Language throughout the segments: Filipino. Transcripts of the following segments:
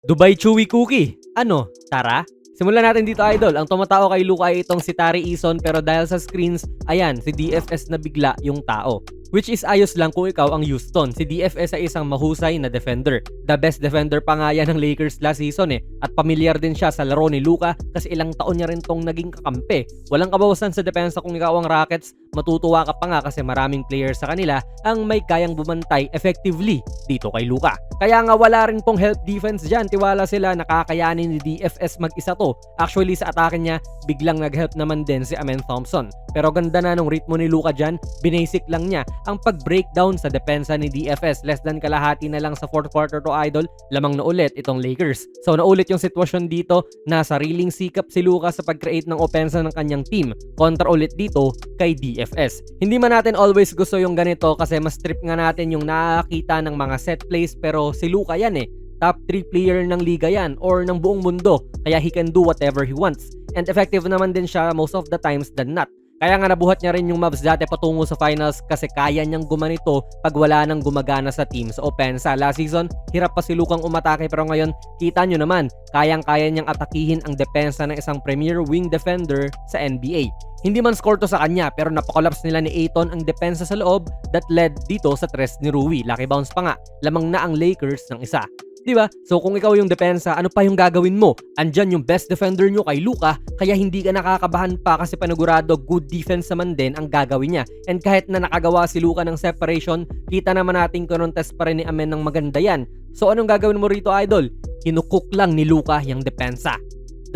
Dubai Chewy Cookie. Ano, tara? Simulan natin dito idol. Ang tumatao kay Luka ay itong si Tari Eason pero dahil sa screens, ayan, si DFS na bigla yung tao. Which is ayos lang kung ikaw ang Houston. Si DFS ay isang mahusay na defender. The best defender pa nga yan ng Lakers last season eh. At pamilyar din siya sa laro ni Luka kasi ilang taon niya rin tong naging kakampi. Walang kabawasan sa depensa kung ikaw ang Rockets. Matutuwa ka pa nga kasi maraming players sa kanila ang may kayang bumantay effectively dito kay Luka. Kaya nga wala rin pong help defense dyan. Tiwala sila nakakayanin ni DFS mag-isa to. Actually sa atake niya, biglang nag-help naman din si Amen Thompson. Pero ganda na nung ritmo ni Luka dyan, binasic lang niya ang pag-breakdown sa depensa ni DFS. Less than kalahati na lang sa fourth quarter to idol, lamang na ulit itong Lakers. So naulit yung sitwasyon dito na sariling sikap si Luka sa pag-create ng opensa ng kanyang team. Kontra ulit dito kay DFS. Hindi man natin always gusto yung ganito kasi mas trip nga natin yung nakakita ng mga set plays pero si Luka yan eh. Top 3 player ng liga yan or ng buong mundo. Kaya he can do whatever he wants. And effective naman din siya most of the times than not. Kaya nga nabuhat niya rin yung Mavs dati patungo sa finals kasi kaya niyang gumanito pag wala nang gumagana sa team sa opensa. Last season, hirap pa si Lukang umatake pero ngayon, kita nyo naman, kayang-kaya niyang atakihin ang depensa ng isang premier wing defender sa NBA. Hindi man score to sa kanya pero napakolaps nila ni Ayton ang depensa sa loob that led dito sa tres ni Rui. Lucky bounce pa nga, lamang na ang Lakers ng isa. Diba? So kung ikaw yung depensa, ano pa yung gagawin mo? Andyan yung best defender nyo kay Luka, kaya hindi ka nakakabahan pa kasi panigurado good defense naman din ang gagawin niya. And kahit na nakagawa si Luka ng separation, kita naman natin contest pa rin ni Amen ng maganda yan. So anong gagawin mo rito idol? Kinukook lang ni Luka yung depensa.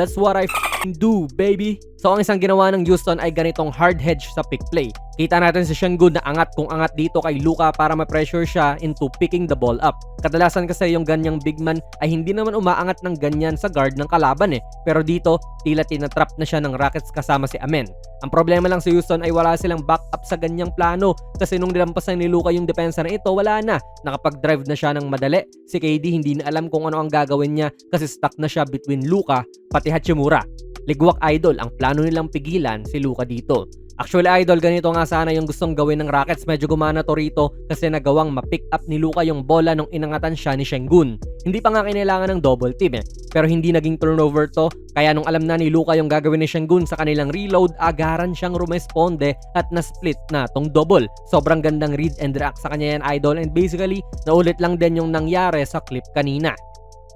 That's what I do, baby. So ang isang ginawa ng Houston ay ganitong hard hedge sa pick play. Kita natin si Sengun na angat kung angat dito kay Luka para ma-pressure siya into picking the ball up. Kadalasan kasi yung ganyang big man ay hindi naman umaangat ng ganyan sa guard ng kalaban eh. Pero dito, tila tinatrap na siya ng Rockets kasama si Amen. Ang problema lang sa Houston ay wala silang backup sa ganyang plano kasi nung nilampasan ni Luka yung depensa na ito, wala na. Nakapag-drive na siya ng madali. Si KD hindi na alam kung ano ang gagawin niya kasi stuck na siya between Luka pati Hachimura. Ligwak idol, ang plano nilang pigilan si Luka dito. Actually idol, ganito nga sana yung gustong gawin ng Rockets. Medyo gumana to rito kasi nagawang ma-pick up ni Luka yung bola nung inangatan siya ni Sengun. Hindi pa nga kinailangan ng double team eh. Pero hindi naging turnover to. Kaya nung alam na ni Luka yung gagawin ni Sengun sa kanilang reload, agaran siyang rumesponde at na-split na tong double. Sobrang gandang read and react sa kanya yan idol. And basically, naulit lang din yung nangyari sa clip kanina.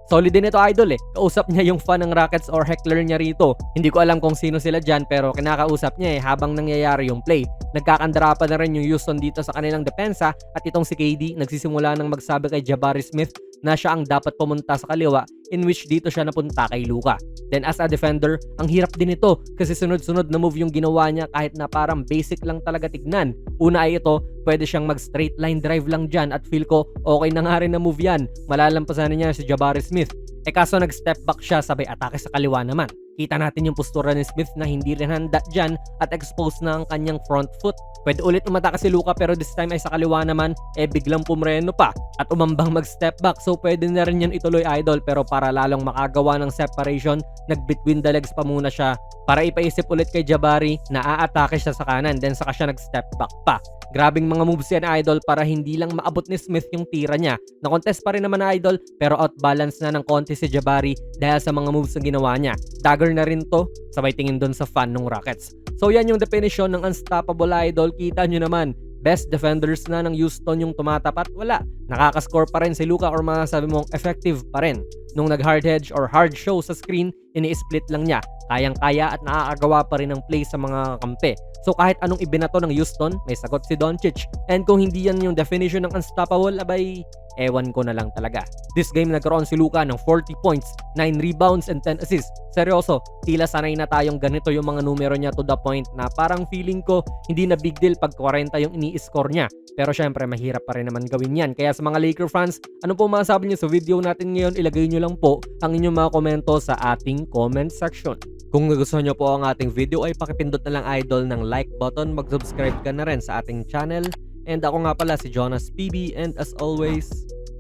Solid din ito idol eh. Kausap niya yung fan ng Rockets or heckler niya rito. Hindi ko alam kung sino sila dyan pero kinakausap niya eh habang nangyayari yung play. Nagkakandara pa na rin yung Houston dito sa kanilang depensa at itong si KD nagsisimula ng magsabi kay Jabari Smith na siya ang dapat pumunta sa kaliwa in which dito siya napunta kay Luka. Then as a defender, ang hirap din ito kasi sunod-sunod na move yung ginawa niya kahit na parang basic lang talaga tignan. Una ay ito, pwede siyang mag straight line drive lang dyan at feel ko okay na nga rin na move yan. Malalampasan niya si Jabari Smith. Kaso nag-step back siya sabay atake sa kaliwa naman. Kita natin yung postura ni Smith na hindi rin handa dyan at exposed na ang kanyang front foot. Pwede ulit umatake si Luka pero this time ay sa kaliwa naman biglang pumreno pa at umambang mag-step back. So pwede na rin yan ituloy idol pero para lalong makagawa ng separation, nag-between the legs pa muna siya para ipaisip ulit kay Jabari na aatake siya sa kanan then saka siya nag-step back pa. Grabing mga moves yan idol para hindi lang maabot ni Smith yung tira niya. Na-contest pa rin naman idol pero outbalance na ng konti si Jabari dahil sa mga moves na ginawa niya. Dagger na rin to, sabay tingin doon sa fan ng Rockets. So yan yung definition ng unstoppable idol. Kita nyo naman, best defenders na ng Houston yung tumatapat, wala. Nakakascore pa rin si Luka or masasabi mong effective pa rin. Nung nag-hard hedge or hard show sa screen, ini-split lang niya. Kayang-kaya at nakakagawa pa rin ng play sa mga kampe. So kahit anong ibinato ng Houston, may sagot si Doncic. And kung hindi yan yung definition ng unstoppable, abay, ewan ko na lang talaga. This game nagkaroon si Luka ng 40 points, 9 rebounds and 10 assists. Seryoso, tila sanay na tayong ganito yung mga numero niya to the point na parang feeling ko hindi na big deal pag 40 yung ini-score niya. Pero syempre mahirap pa rin naman gawin yan. Kaya sa mga Laker fans, ano po masasabi niyo sa video natin ngayon? Ilagay niyo lang po ang inyong mga komento sa ating comment section. Kung nagustuhan niyo po ang ating video ay pakipindot na lang idol ng like button, mag-subscribe ka na rin sa ating channel. And ako nga pala si Jonas PB and as always,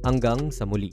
hanggang sa muli.